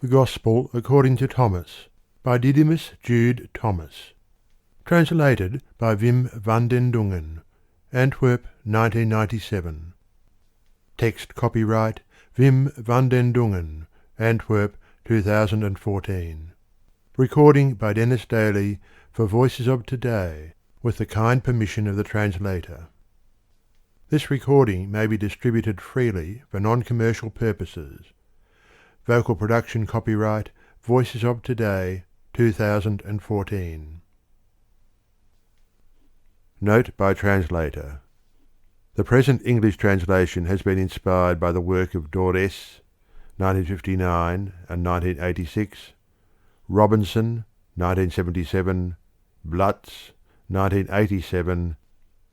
The Gospel according to Thomas, by Didymus Jude Thomas. Translated by Wim van den Dungen. Antwerp, 1997. Text copyright Wim van den Dungen. Antwerp, 2014. Recording by Denis Daly for Voices of Today, with the kind permission of the translator. This recording may be distributed freely for non-commercial purposes. Vocal production copyright Voices of Today, 2014. Note by translator. The present English translation has been inspired by the work of Dorés, 1959 and 1986, Robinson, 1977, Blutz, 1987,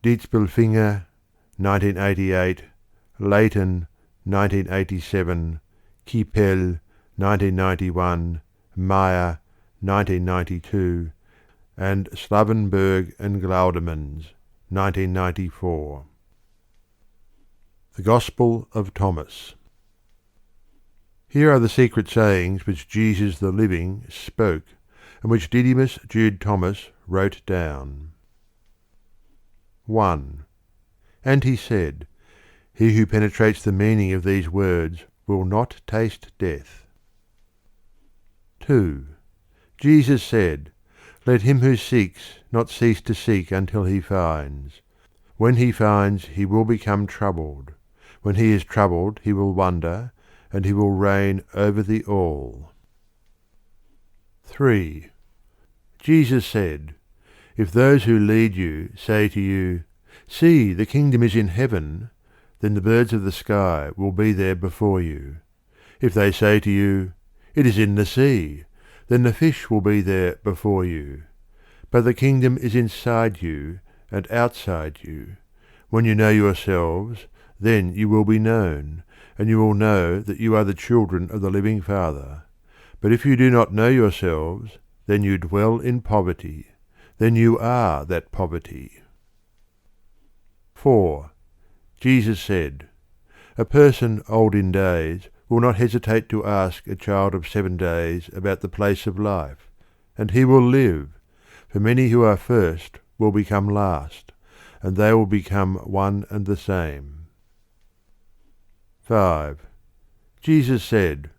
Dietspelfinger, 1988, Leighton, 1987, Kipel, 1991, Meyer, 1992, and Slavenberg and Glaudemans, 1994. The Gospel of Thomas. Here are the secret sayings which Jesus the living spoke, and which Didymus Jude Thomas wrote down. 1. And he said, "He who penetrates the meaning of these words will not taste death." 2. Jesus said, "Let him who seeks not cease to seek until he finds. When he finds, he will become troubled. When he is troubled, he will wonder, and he will reign over the all." 3. Jesus said, "If those who lead you say to you, 'See, the kingdom is in heaven,' then the birds of the sky will be there before you. If they say to you, 'It is in the sea,' then the fish will be there before you. But the kingdom is inside you and outside you. When you know yourselves, then you will be known, and you will know that you are the children of the living Father. But if you do not know yourselves, then you dwell in poverty. Then you are that poverty." 4. Jesus said, "A person old in days will not hesitate to ask a child of 7 days about the place of life, and he will live, for many who are first will become last, and they will become one and the same." 5. Jesus said,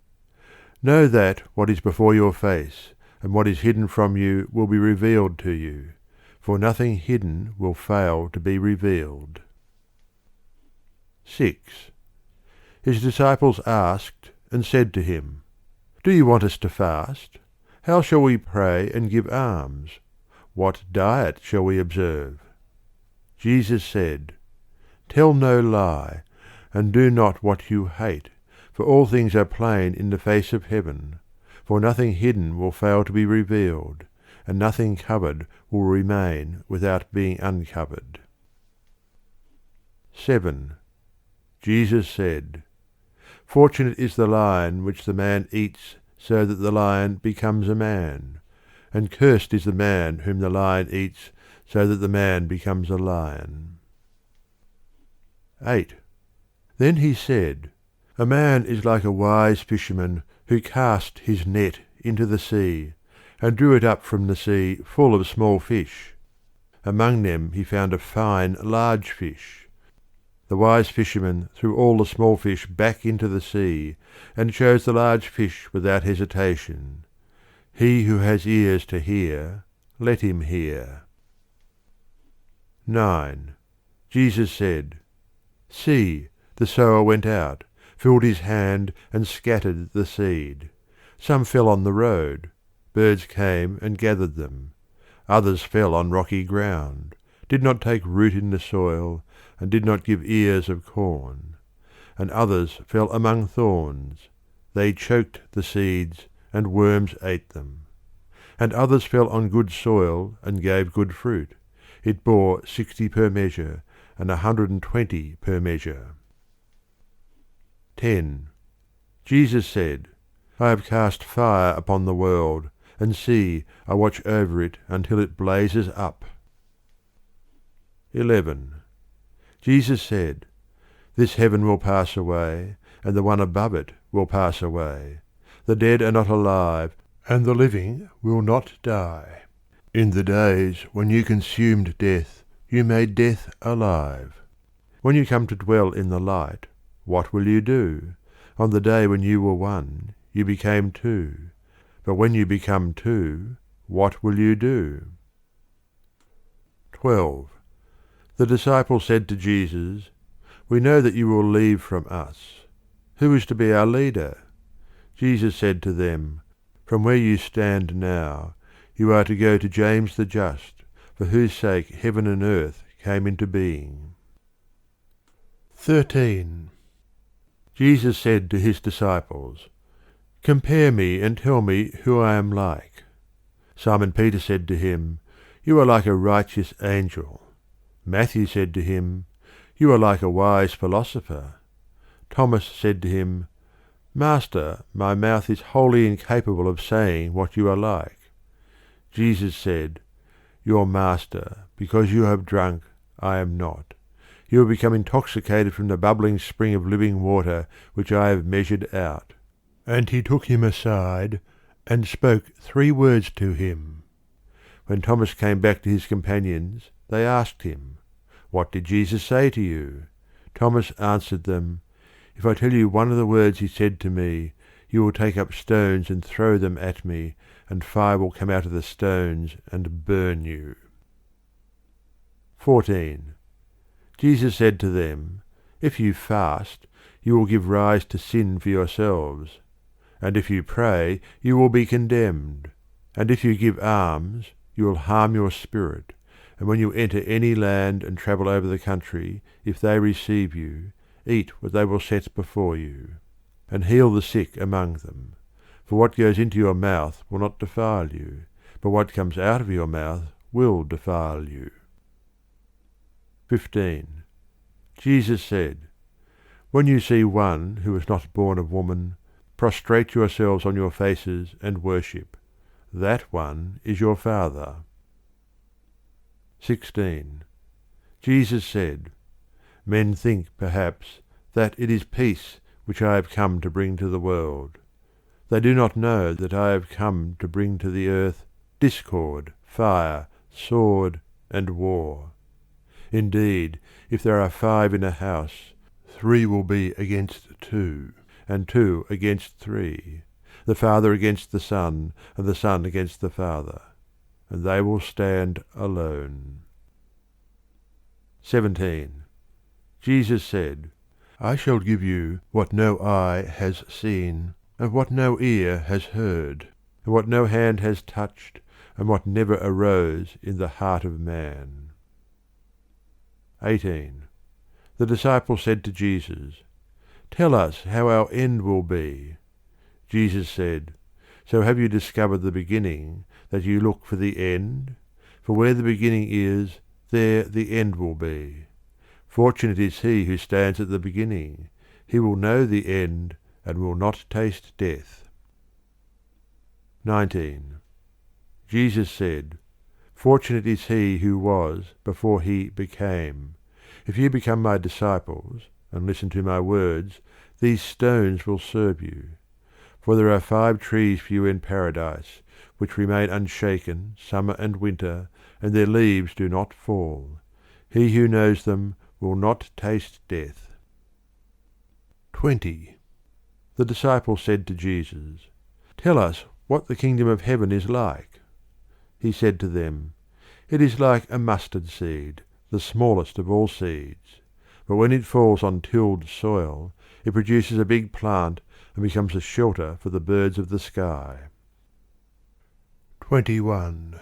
"Know that what is before your face, and what is hidden from you will be revealed to you, for nothing hidden will fail to be revealed." 6. His disciples asked and said to him, "Do you want us to fast? How shall we pray and give alms? What diet shall we observe?" Jesus said, "Tell no lie, and do not what you hate, for all things are plain in the face of heaven. For nothing hidden will fail to be revealed, and nothing covered will remain without being uncovered." 7. Jesus said, "Fortunate is the lion which the man eats so that the lion becomes a man, and cursed is the man whom the lion eats so that the man becomes a lion." 8. Then he said, "A man is like a wise fisherman who cast his net into the sea, and drew it up from the sea full of small fish. Among them he found a fine large fish. The wise fisherman threw all the small fish back into the sea, and chose the large fish without hesitation. He who has ears to hear, let him hear." 9. Jesus said, "See, the sower went out, filled his hand, and scattered the seed. Some fell on the road. Birds came and gathered them. Others fell on rocky ground, did not take root in the soil, and did not give ears of corn. And others fell among thorns. They choked the seeds, and worms ate them. And others fell on good soil, and gave good fruit. It bore 60 per measure, and 120 per measure." 10. Jesus said, "I have cast fire upon the world, and see, I watch over it until it blazes up." 11. Jesus said, "This heaven will pass away, and the one above it will pass away. The dead are not alive, and the living will not die. In the days when you consumed death, you made death alive. When you come to dwell in the light, what will you do? On the day when you were one, you became two. But when you become two, what will you do? 12. The disciples said to Jesus, "We know that you will leave from us. Who is to be our leader?" Jesus said to them, "From where you stand now, you are to go to James the Just, for whose sake heaven and earth came into being." 13. Jesus said to his disciples, "Compare me and tell me who I am like." Simon Peter said to him, "You are like a righteous angel." Matthew said to him, "You are like a wise philosopher." Thomas said to him, "Master, my mouth is wholly incapable of saying what you are like." Jesus said, "Your master, because you have drunk, I am not. You have become intoxicated from the bubbling spring of living water which I have measured out." And he took him aside and spoke 3 words to him. When Thomas came back to his companions, they asked him, "What did Jesus say to you?" Thomas answered them, "If I tell you one of the words he said to me, you will take up stones and throw them at me, and fire will come out of the stones and burn you." 14. Jesus said to them, "If you fast, you will give rise to sin for yourselves. And if you pray, you will be condemned. And if you give alms, you will harm your spirit. And when you enter any land and travel over the country, if they receive you, eat what they will set before you. And heal the sick among them. For what goes into your mouth will not defile you, but what comes out of your mouth will defile you." 15. Jesus said, "When you see one who is not born of woman, prostrate yourselves on your faces and worship. That one is your Father." 16. Jesus said, "Men think, perhaps, that it is peace which I have come to bring to the world. They do not know that I have come to bring to the earth discord, fire, sword, and war. Indeed, if there are 5 in a house, 3 will be against 2, and 2 against 3, the father against the son, and the son against the father, and they will stand alone." 17. Jesus said, "I shall give you what no eye has seen, and what no ear has heard, and what no hand has touched, and what never arose in the heart of man." 18. The disciples said to Jesus, "Tell us how our end will be." Jesus said, "So have you discovered the beginning, that you look for the end? For where the beginning is, there the end will be. Fortunate is he who stands at the beginning. He will know the end, and will not taste death." 19. Jesus said, "Fortunate is he who was before he became. If you become my disciples, and listen to my words, these stones will serve you. For there are 5 trees for you in paradise, which remain unshaken summer and winter, and their leaves do not fall. He who knows them will not taste death." 20. The disciples said to Jesus, "Tell us what the kingdom of heaven is like." He said to them, "It is like a mustard seed, the smallest of all seeds. But when it falls on tilled soil, it produces a big plant and becomes a shelter for the birds of the sky." 21.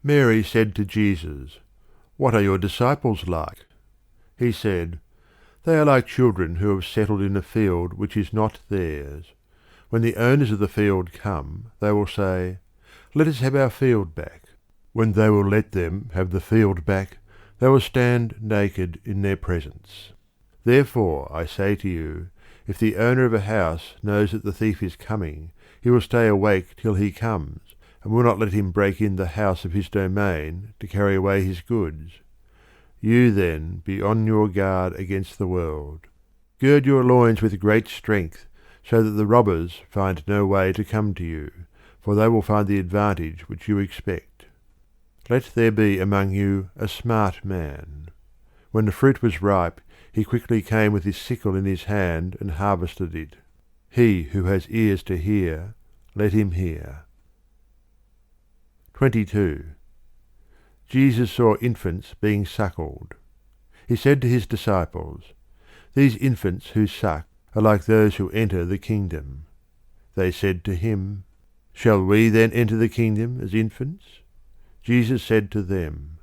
Mary said to Jesus, "What are your disciples like?" He said, "They are like children who have settled in a field which is not theirs. When the owners of the field come, they will say, 'Let us have our field back.' When they will let them have the field back, they will stand naked in their presence. Therefore, I say to you, if the owner of a house knows that the thief is coming, he will stay awake till he comes, and will not let him break in the house of his domain to carry away his goods. You then be on your guard against the world. Gird your loins with great strength, so that the robbers find no way to come to you, for they will find the advantage which you expect. Let there be among you a smart man. When the fruit was ripe, he quickly came with his sickle in his hand and harvested it. He who has ears to hear, let him hear. 22. Jesus saw infants being suckled. He said to his disciples, "These infants who suck are like those who enter the kingdom." They said to him, "Shall we then enter the kingdom as infants?" Jesus said to them,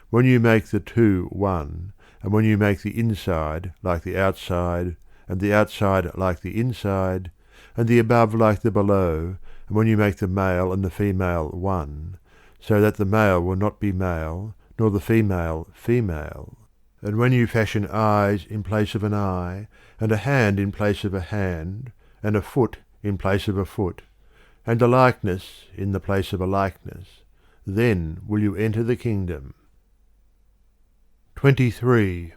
"When you make the two one, and when you make the inside like the outside, and the outside like the inside, and the above like the below, and when you make the male and the female one, so that the male will not be male, nor the female female, and when you fashion eyes in place of an eye, and a hand in place of a hand, and a foot in place of a foot, and a likeness in the place of a likeness, then will you enter the kingdom." 23.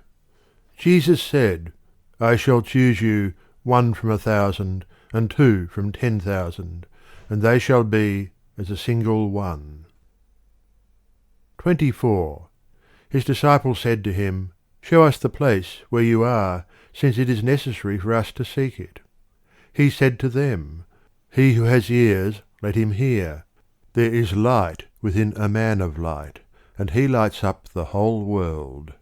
Jesus said, "I shall choose you 1 from 1,000, and 2 from 10,000, and they shall be as a single one." 24. His disciples said to him, "Show us the place where you are, since it is necessary for us to seek it." He said to them, "He who has ears, let him hear. There is light within a man of light, and he lights up the whole world.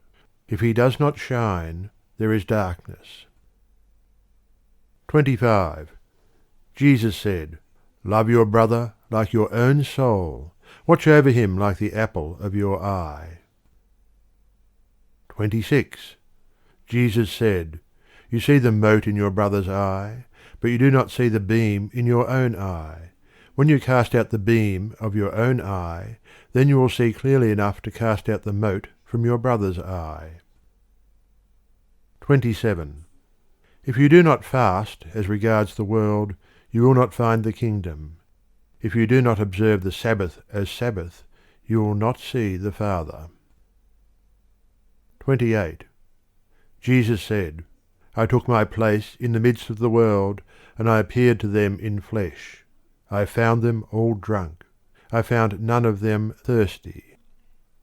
If he does not shine, there is darkness." 25. Jesus said, "Love your brother like your own soul. Watch over him like the apple of your eye." 26. Jesus said, "You see the mote in your brother's eye, but you do not see the beam in your own eye. When you cast out the beam of your own eye, then you will see clearly enough to cast out the mote from your brother's eye." 27. If you do not fast as regards the world, you will not find the kingdom. If you do not observe the Sabbath as Sabbath, you will not see the Father. 28. Jesus said, "I took my place in the midst of the world, and I appeared to them in flesh. I found them all drunk. I found none of them thirsty.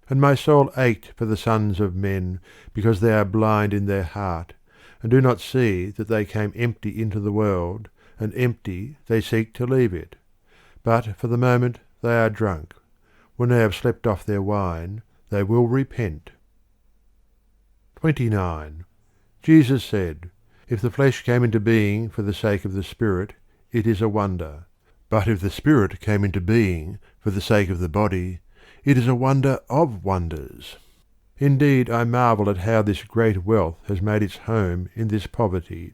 And my soul ached for the sons of men, because they are blind in their heart, and do not see that they came empty into the world, and empty they seek to leave it. But for the moment they are drunk. When they have slept off their wine, they will repent." 29. Jesus said, "If the flesh came into being for the sake of the Spirit, it is a wonder. But if the Spirit came into being for the sake of the body, it is a wonder of wonders. Indeed, I marvel at how this great wealth has made its home in this poverty."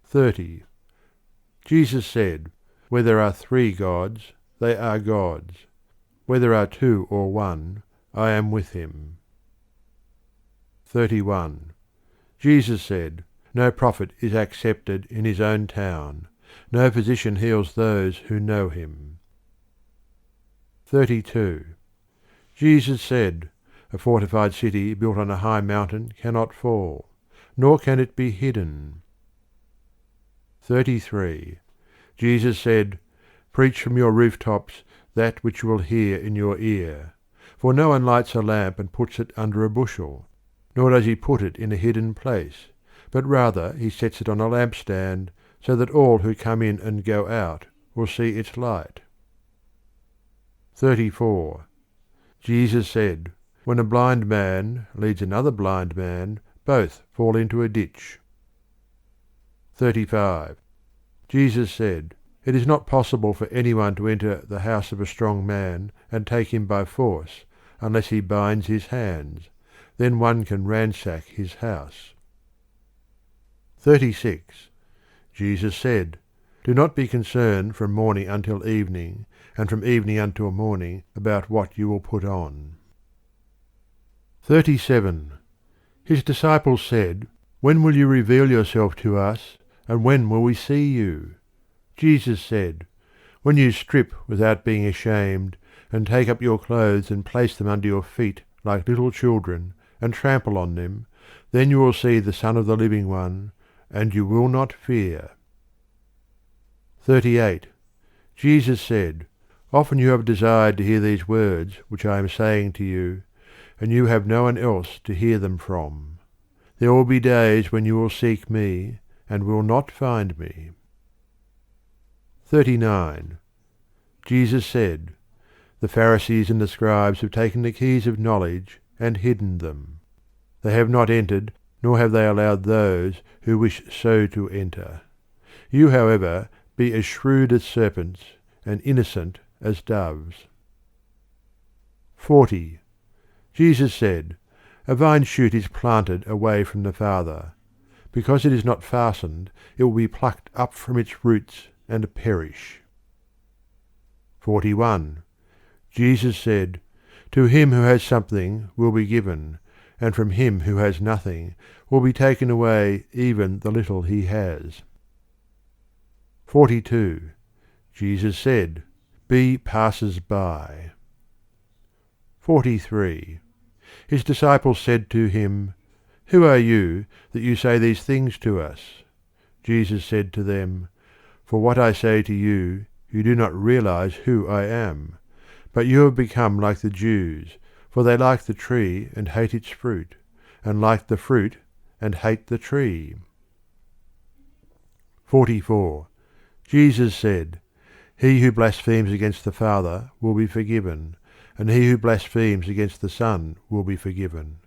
30. Jesus said, "Where there are 3 gods, they are gods. Where there are 2 or 1, I am with him." 31. Jesus said, "No prophet is accepted in his own town. No physician heals those who know him." 32. Jesus said, "A fortified city built on a high mountain cannot fall, nor can it be hidden." 33. Jesus said, "Preach from your rooftops that which you will hear in your ear. For no one lights a lamp and puts it under a bushel, nor does he put it in a hidden place, but rather he sets it on a lampstand, so that all who come in and go out will see its light." 34. Jesus said, "When a blind man leads another blind man, both fall into a ditch." 35. Jesus said, "It is not possible for anyone to enter the house of a strong man and take him by force, unless he binds his hands. Then one can ransack his house." 36. Jesus said, "Do not be concerned from morning until evening, and from evening until morning about what you will put on." 37. His disciples said, "When will you reveal yourself to us, and when will we see you?" Jesus said, "When you strip without being ashamed, and take up your clothes and place them under your feet like little children, and trample on them, then you will see the Son of the Living One, and you will not fear. 38. Jesus said, Often you have desired to hear these words which I am saying to you, and you have no one else to hear them from. There will be days when you will seek me, and will not find me. 39. Jesus said, The Pharisees and the scribes have taken the keys of knowledge and hidden them. They have not entered, nor have they allowed those who wish so to enter. You, however, be as shrewd as serpents, and innocent as doves. 40. Jesus said, A vine shoot is planted away from the Father. Because it is not fastened, it will be plucked up from its roots and perish. 41. Jesus said, To him who has something will be given, and from him who has nothing will be taken away even the little he has. 42. Jesus said, Be passers-by. 43. His disciples said to him, Who are you, that you say these things to us? Jesus said to them, For what I say to you, you do not realize who I am. But you have become like the Jews, for they like the tree and hate its fruit, and like the fruit and hate the tree. 44. Jesus said, He who blasphemes against the Father will be forgiven, and he who blasphemes against the Son will be forgiven.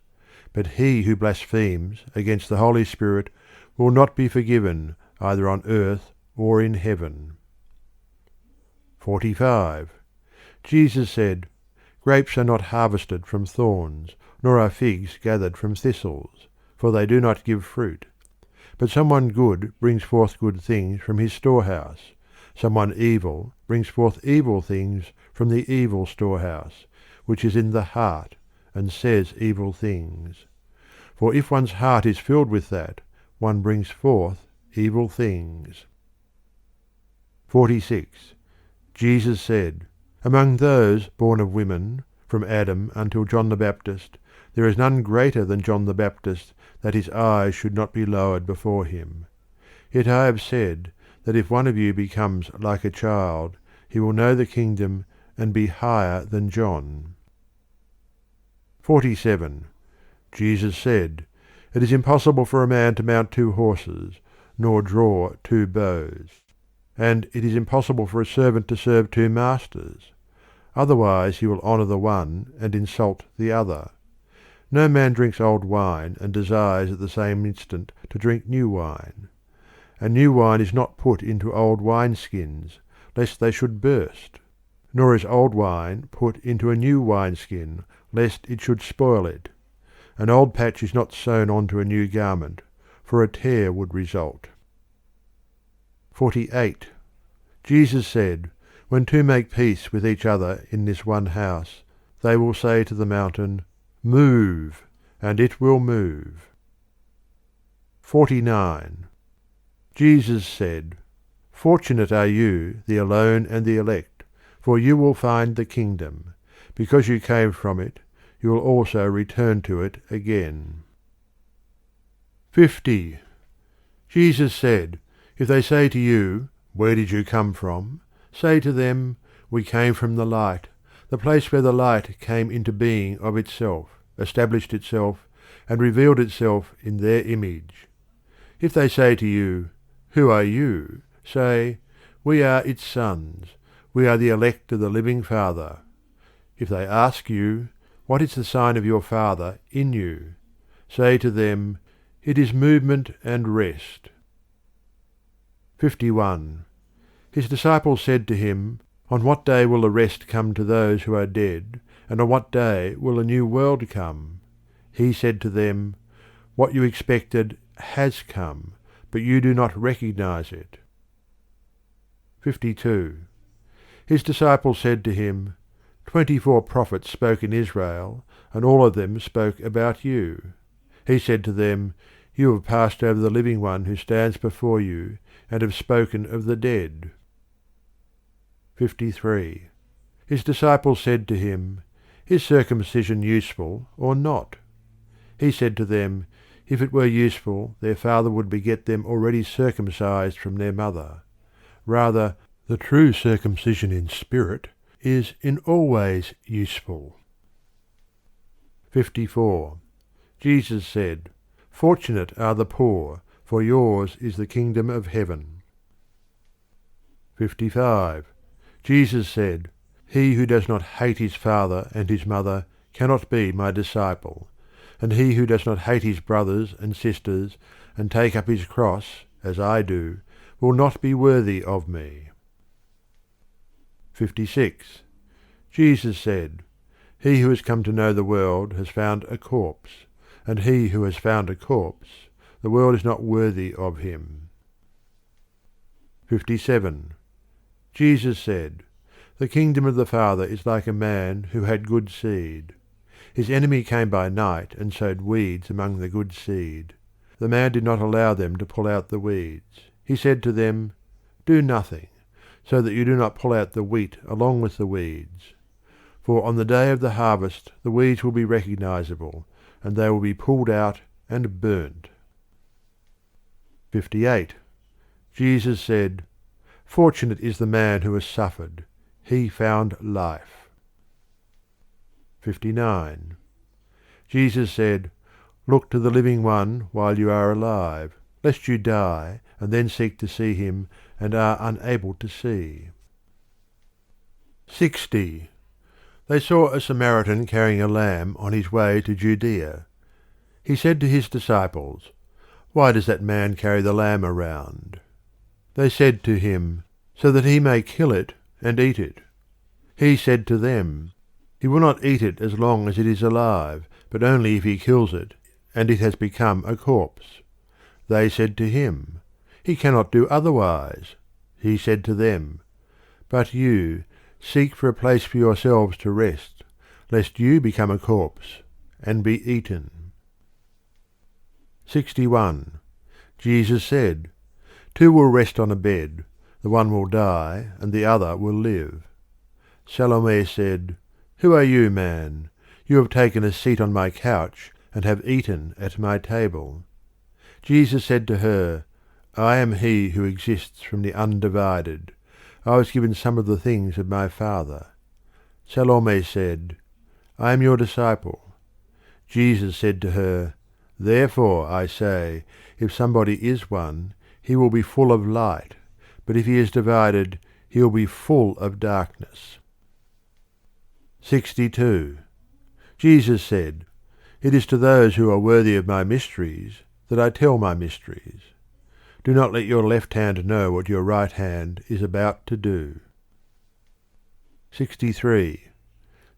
But he who blasphemes against the Holy Spirit will not be forgiven either on earth or in heaven. 45. Jesus said, Grapes are not harvested from thorns, nor are figs gathered from thistles, for they do not give fruit. But someone good brings forth good things from his storehouse. Someone evil brings forth evil things from the evil storehouse, which is in the heart, and says evil things. For if one's heart is filled with that, one brings forth evil things. 46. Jesus said, Among those born of women, from Adam until John the Baptist, there is none greater than John the Baptist, that his eyes should not be lowered before him. Yet I have said, that if one of you becomes like a child, he will know the kingdom and be higher than John. 47. Jesus said, It is impossible for a man to mount 2 horses, nor draw 2 bows. And it is impossible for a servant to serve 2 masters. Otherwise he will honour the one and insult the other. No man drinks old wine and desires at the same instant to drink new wine. And new wine is not put into old wineskins, lest they should burst. Nor is old wine put into a new wineskin, lest it should spoil it. An old patch is not sewn onto a new garment, for a tear would result. 48. Jesus said, When 2 make peace with each other in this one house, they will say to the mountain, Move, and it will move. 49. Jesus said, Fortunate are you, the alone and the elect, for you will find the kingdom. Because you came from it, you will also return to it again. 50. Jesus said, If they say to you, Where did you come from? Say to them, We came from the light, the place where the light came into being of itself, established itself, and revealed itself in their image. If they say to you, Who are you? Say, We are its sons, we are the elect of the living Father. If they ask you, What is the sign of your Father in you? Say to them, It is movement and rest. 51. His disciples said to him, On what day will the rest come to those who are dead, and on what day will a new world come? He said to them, What you expected has come, but you do not recognize it. 52. His disciples said to him, 24 prophets spoke in Israel, and all of them spoke about you. He said to them, You have passed over the living one who stands before you, and have spoken of the dead. 53. His disciples said to him, Is circumcision useful or not? He said to them, If it were useful, their father would beget them already circumcised from their mother. Rather, the true circumcision in spirit is in all ways useful. 54. Jesus said, "Fortunate are the poor, for yours is the kingdom of heaven." 55. Jesus said, "He who does not hate his father and his mother cannot be my disciple, and he who does not hate his brothers and sisters and take up his cross, as I do, will not be worthy of me." 56. Jesus said, "He who has come to know the world has found a corpse, and he who has found a corpse, the world is not worthy of him." 57. Jesus said, "The kingdom of the Father is like a man who had good seed. His enemy came by night and sowed weeds among the good seed. The man did not allow them to pull out the weeds. He said to them, 'Do nothing, so that you do not pull out the wheat along with the weeds. For on the day of the harvest the weeds will be recognizable, and they will be pulled out and burnt.'" 58. Jesus said, "Fortunate is the man who has suffered. He found life." 59. Jesus said, "Look to the living one while you are alive, lest you die and then seek to see him and are unable to see." 60. They saw a Samaritan carrying a lamb on his way to Judea. He said to his disciples, "Why does that man carry the lamb around?" They said to him, "So that he may kill it and eat it." He said to them, "He will not eat it as long as it is alive, but only if he kills it, and it has become a corpse." They said to him, "He cannot do otherwise." He said to them, "But you, seek for a place for yourselves to rest, lest you become a corpse, and be eaten." 61. Jesus said, "Two will rest on a bed, the one will die, and the other will live." Salome said, "Who are you, man? You have taken a seat on my couch, and have eaten at my table." Jesus said to her, "I am he who exists from the undivided. I was given some of the things of my Father." Salome said, "I am your disciple." Jesus said to her, "Therefore, I say, if somebody is one, he will be full of light, but if he is divided, he will be full of darkness." 62. Jesus said, "It is to those who are worthy of my mysteries that I tell my mysteries. Do not let your left hand know what your right hand is about to do." 63.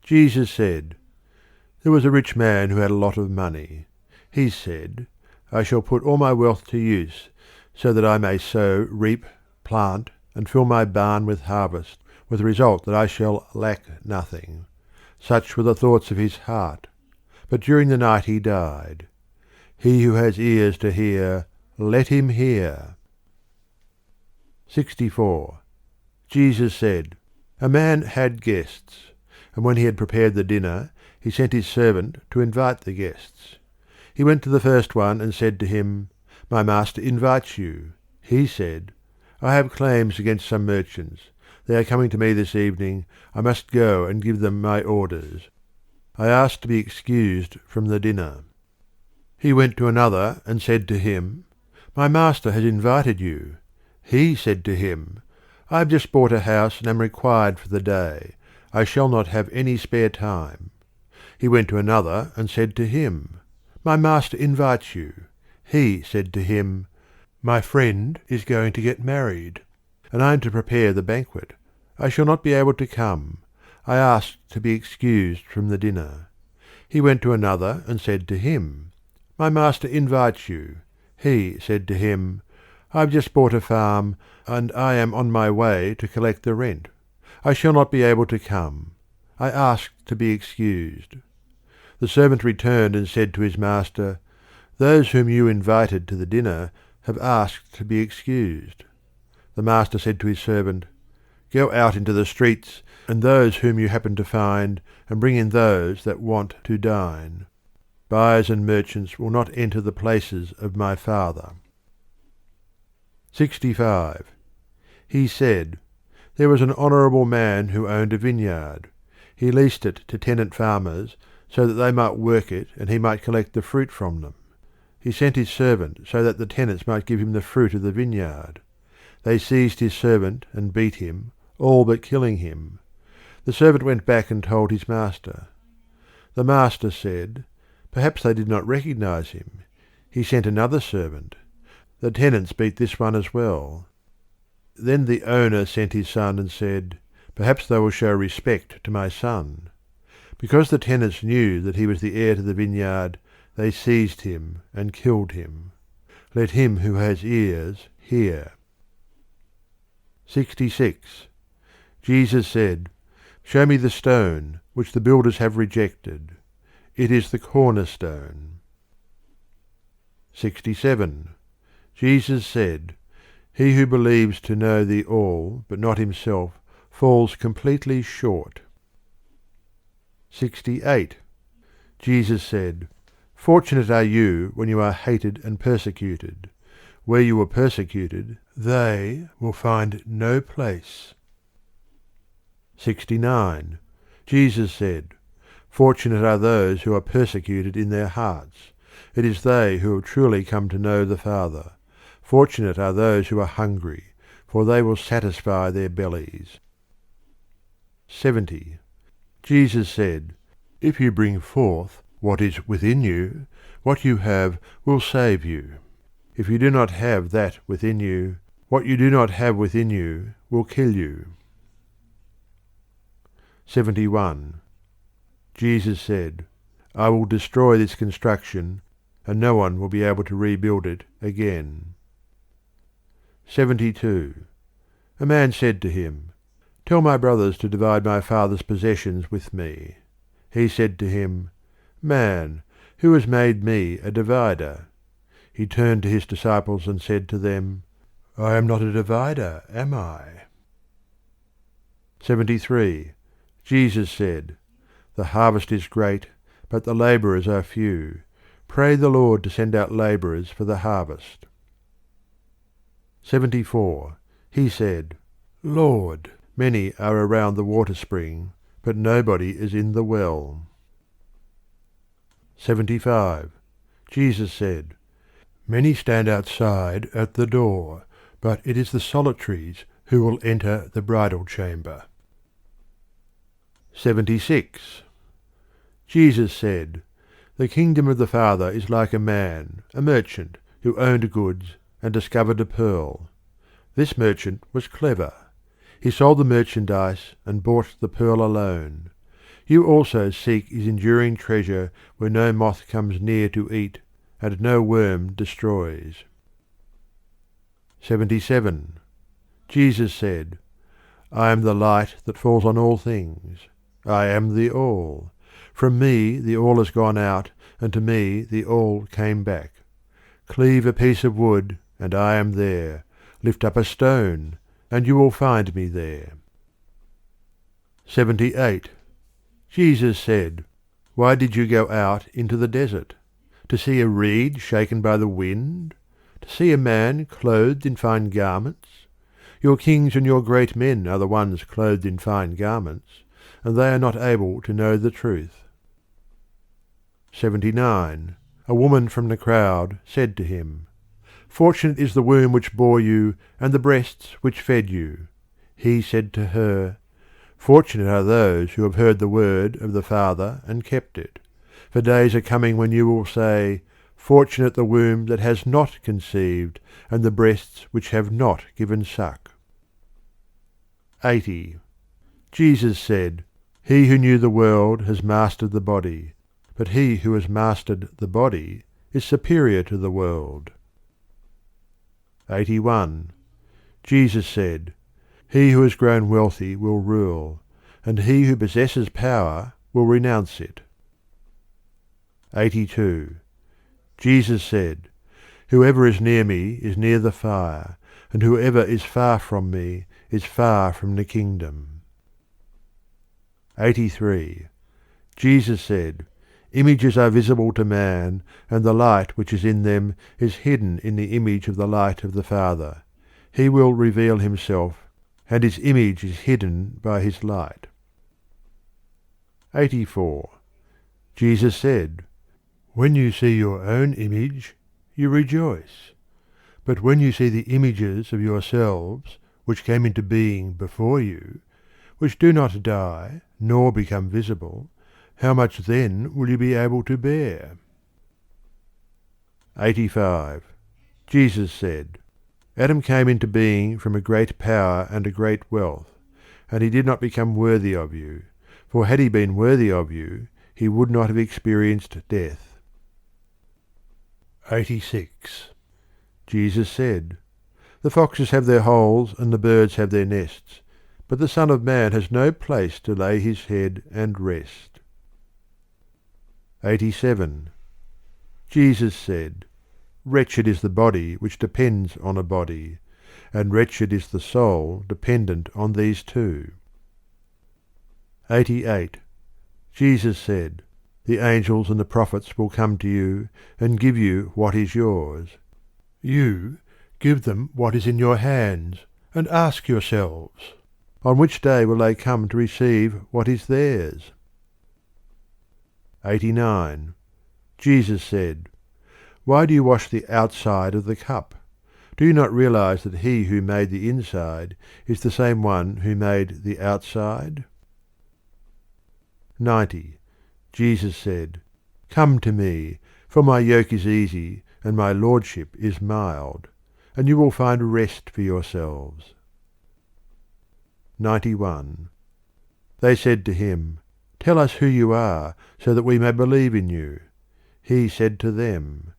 Jesus said, "There was a rich man who had a lot of money. He said, 'I shall put all my wealth to use, so that I may sow, reap, plant, and fill my barn with harvest, with the result that I shall lack nothing.' Such were the thoughts of his heart. But during the night he died. He who has ears to hear, let him hear." 64. Jesus said, "A man had guests, and when he had prepared the dinner, he sent his servant to invite the guests. He went to the first one and said to him, 'My master invites you.' He said, 'I have claims against some merchants. They are coming to me this evening. I must go and give them my orders. I ask to be excused from the dinner.' He went to another and said to him, 'My master has invited you.' He said to him, 'I have just bought a house and am required for the day. I shall not have any spare time.' He went to another and said to him, 'My master invites you.' He said to him, 'My friend is going to get married, and I am to prepare the banquet. I shall not be able to come. I ask to be excused from the dinner.' He went to another and said to him, 'My master invites you.' He said to him, 'I have just bought a farm, and I am on my way to collect the rent. I shall not be able to come. I ask to be excused.' The servant returned and said to his master, 'Those whom you invited to the dinner have asked to be excused.' The master said to his servant, 'Go out into the streets, and those whom you happen to find, and bring in those that want to dine.' Buyers and merchants will not enter the places of my Father. 65. He said, There was an honourable man who owned a vineyard. He leased it to tenant farmers, so that they might work it and he might collect the fruit from them. He sent his servant so that the tenants might give him the fruit of the vineyard. They seized his servant and beat him, all but killing him. The servant went back and told his master. The master said, Perhaps they did not recognize him. He sent another servant. The tenants beat this one as well. Then the owner sent his son and said, Perhaps they will show respect to my son. Because the tenants knew that he was the heir to the vineyard, they seized him and killed him. Let him who has ears hear. 66. Jesus said, Show me the stone which the builders have rejected. It is the cornerstone. 67. Jesus said, He who believes to know the all, but not himself, falls completely short. 68. Jesus said, Fortunate are you when you are hated and persecuted. Where you were persecuted, they will find no place. 69. Jesus said, Fortunate are those who are persecuted in their hearts. It is they who have truly come to know the Father. Fortunate are those who are hungry, for they will satisfy their bellies. 70. Jesus said, If you bring forth what is within you, what you have will save you. If you do not have that within you, what you do not have within you will kill you. 71. Jesus said, I will destroy this construction, and no one will be able to rebuild it again. 72. A man said to him, Tell my brothers to divide my father's possessions with me. He said to him, Man, who has made me a divider? He turned to his disciples and said to them, I am not a divider, am I? 73. Jesus said, The harvest is great, but the labourers are few. Pray the Lord to send out labourers for the harvest. 74. He said, Lord, many are around the water spring, but nobody is in the well. 75. Jesus said, Many stand outside at the door, but it is the solitaries who will enter the bridal chamber. 76. Jesus said, The kingdom of the Father is like a man, a merchant, who owned goods and discovered a pearl. This merchant was clever. He sold the merchandise and bought the pearl alone. You also seek his enduring treasure where no moth comes near to eat and no worm destroys. 77. Jesus said, I am the light that falls on all things. I am the all. From me the all has gone out, and to me the all came back. Cleave a piece of wood, and I am there. Lift up a stone, and you will find me there. 78. Jesus said, Why did you go out into the desert? To see a reed shaken by the wind? To see a man clothed in fine garments? Your kings and your great men are the ones clothed in fine garments, and they are not able to know the truth. 79. A woman from the crowd said to him, Fortunate is the womb which bore you, and the breasts which fed you. He said to her, Fortunate are those who have heard the word of the Father and kept it. For days are coming when you will say, Fortunate the womb that has not conceived, and the breasts which have not given suck. 80. Jesus said, He who knew the world has mastered the body, but he who has mastered the body is superior to the world. 81. Jesus said, He who has grown wealthy will rule, and he who possesses power will renounce it. 82. Jesus said, Whoever is near me is near the fire, and whoever is far from me is far from the kingdom. 83. Jesus said, Images are visible to man, and the light which is in them is hidden in the image of the light of the Father. He will reveal himself, and his image is hidden by his light. 84. Jesus said, "When you see your own image, you rejoice. But when you see the images of yourselves, which came into being before you, which do not die, nor become visible, how much then will you be able to bear?" 85. Jesus said, "Adam came into being from a great power and a great wealth, and he did not become worthy of you, for had he been worthy of you, he would not have experienced death." 86. Jesus said, "The foxes have their holes and the birds have their nests, but the Son of Man has no place to lay his head and rest." 87. Jesus said, "Wretched is the body which depends on a body, and wretched is the soul dependent on these two." 88. Jesus said, "The angels and the prophets will come to you and give you what is yours. You give them what is in your hands, and ask yourselves, on which day will they come to receive what is theirs?" 89. Jesus said, "Why do you wash the outside of the cup? Do you not realize that he who made the inside is the same one who made the outside?" 90. Jesus said, "Come to me, for my yoke is easy and my lordship is mild, and you will find rest for yourselves." 91. They said to him, "Tell us who you are, so that we may believe in you." He said to them,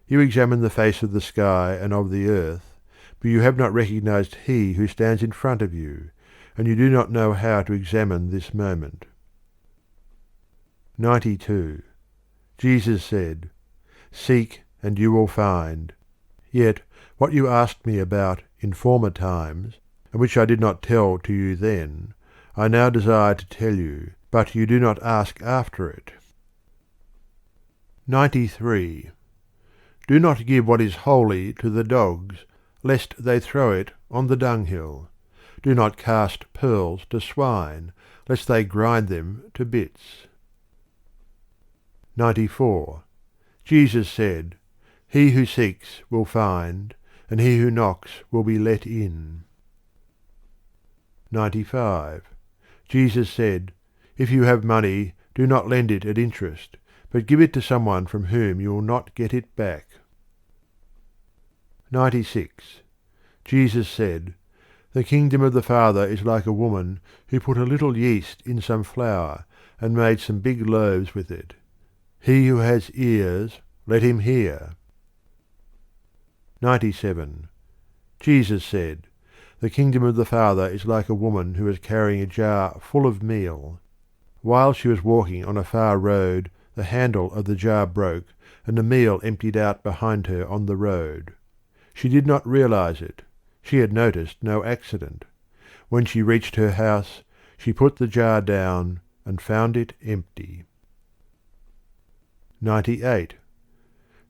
"You examine the face of the sky and of the earth, but you have not recognized he who stands in front of you, and you do not know how to examine this moment." 92. Jesus said, "Seek and you will find. Yet what you asked me about in former times, and which I did not tell to you then, I now desire to tell you, but you do not ask after it." 93. Do not give what is holy to the dogs, lest they throw it on the dunghill. Do not cast pearls to swine, lest they grind them to bits. 94. Jesus said, "He who seeks will find, and he who knocks will be let in." 95. Jesus said, "If you have money, do not lend it at interest, but give it to someone from whom you will not get it back." 96. Jesus said, "The kingdom of the Father is like a woman who put a little yeast in some flour and made some big loaves with it. He who has ears, let him hear." 97. Jesus said, "The kingdom of the Father is like a woman who was carrying a jar full of meal. While she was walking on a far road, the handle of the jar broke, and the meal emptied out behind her on the road. She did not realize it. She had noticed no accident. When she reached her house, she put the jar down and found it empty." 98.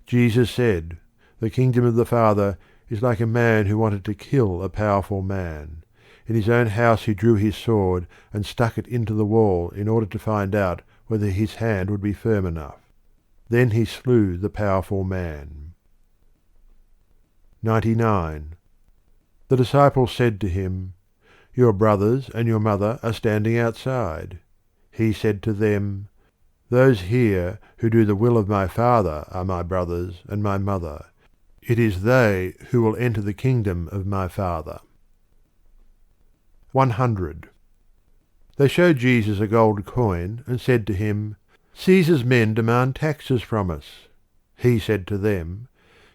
Jesus said, "The kingdom of the Father is like a man who wanted to kill a powerful man. In his own house he drew his sword and stuck it into the wall in order to find out whether his hand would be firm enough. Then he slew the powerful man." 99. The disciples said to him, "Your brothers and your mother are standing outside." He said to them, "Those here who do the will of my Father are my brothers and my mother. It is they who will enter the kingdom of my Father." 100. They showed Jesus a gold coin and said to him, "Caesar's men demand taxes from us." He said to them,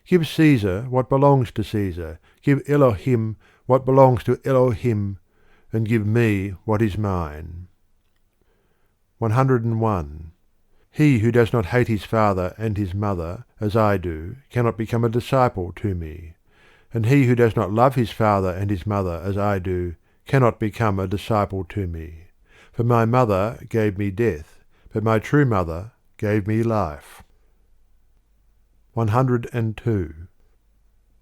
"Give Caesar what belongs to Caesar, give Elohim what belongs to Elohim, and give me what is mine." 101. He who does not hate his father and his mother, as I do, cannot become a disciple to me. And he who does not love his father and his mother as I do, cannot become a disciple to me. For my mother gave me death, but my true mother gave me life. 102.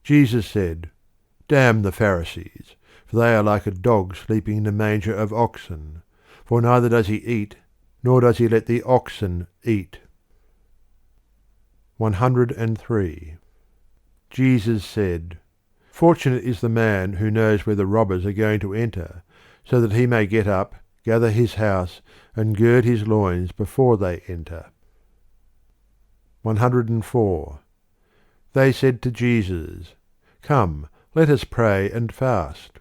Jesus said, Damn the Pharisees, for they are like a dog sleeping in the manger of oxen, for neither does he eat, nor does he let the oxen eat. 103. Jesus said, Fortunate is the man who knows where the robbers are going to enter, so that he may get up, gather his house, and gird his loins before they enter. 104. They said to Jesus, Come, let us pray and fast.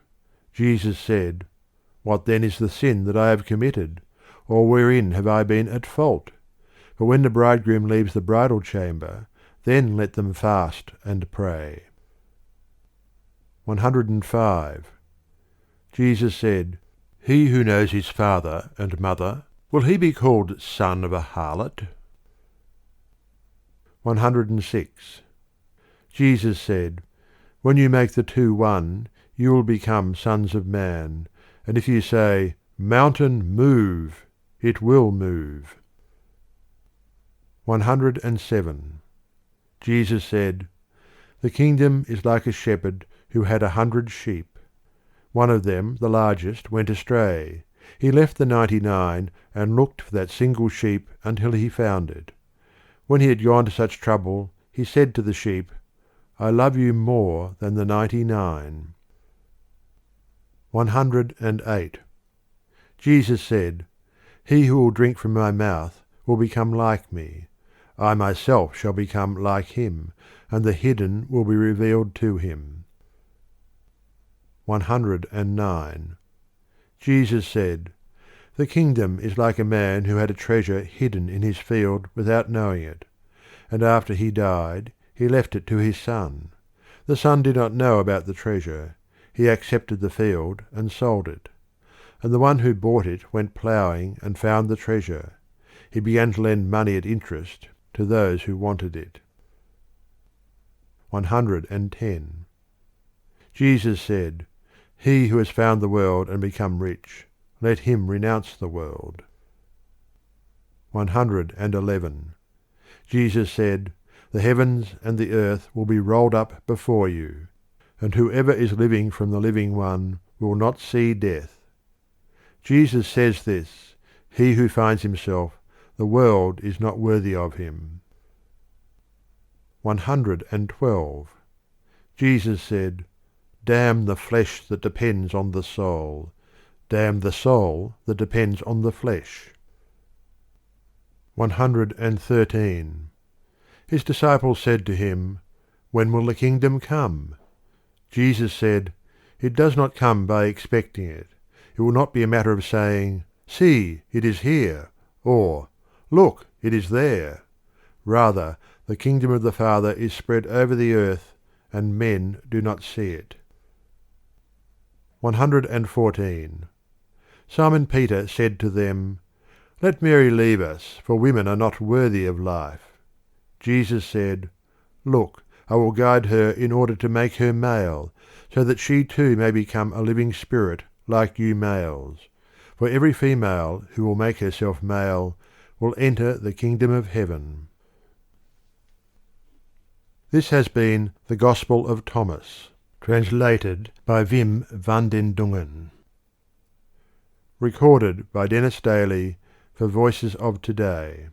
Jesus said, What then is the sin that I have committed? Or wherein have I been at fault? But when the bridegroom leaves the bridal chamber, then let them fast and pray. 105. Jesus said, He who knows his father and mother, will he be called son of a harlot? 106. Jesus said, When you make the two one, you will become sons of man, and if you say, Mountain, move, it will move. 107. Jesus said, The kingdom is like a shepherd who had 100 sheep. One of them, the largest, went astray. He left the 99 and looked for that single sheep until he found it. When he had gone to such trouble, he said to the sheep, I love you more than the 99. 108. Jesus said, He who will drink from my mouth will become like me. I myself shall become like him, and the hidden will be revealed to him. 109. Jesus said, The kingdom is like a man who had a treasure hidden in his field without knowing it, and after he died he left it to his son. The son did not know about the treasure. He accepted the field and sold it. And the one who bought it went ploughing and found the treasure. He began to lend money at interest to those who wanted it. 110. Jesus said, He who has found the world and become rich, let him renounce the world. 111. Jesus said, The heavens and the earth will be rolled up before you, and whoever is living from the living one will not see death. Jesus says this, He who finds himself, the world is not worthy of him. 112. Jesus said, Damn the flesh that depends on the soul. Damn the soul that depends on the flesh. 113. His disciples said to him, When will the kingdom come? Jesus said, It does not come by expecting it. It will not be a matter of saying, See, it is here, or Look, it is there. Rather, the kingdom of the Father is spread over the earth, and men do not see it. 114. Simon Peter said to them, Let Mary leave us, for women are not worthy of life. Jesus said, Look, I will guide her in order to make her male, so that she too may become a living spirit like you males. For every female who will make herself male will enter the kingdom of heaven. This has been the Gospel of Thomas, translated by Wim van den Dungen. Recorded by Denis Daly for Voices of Today.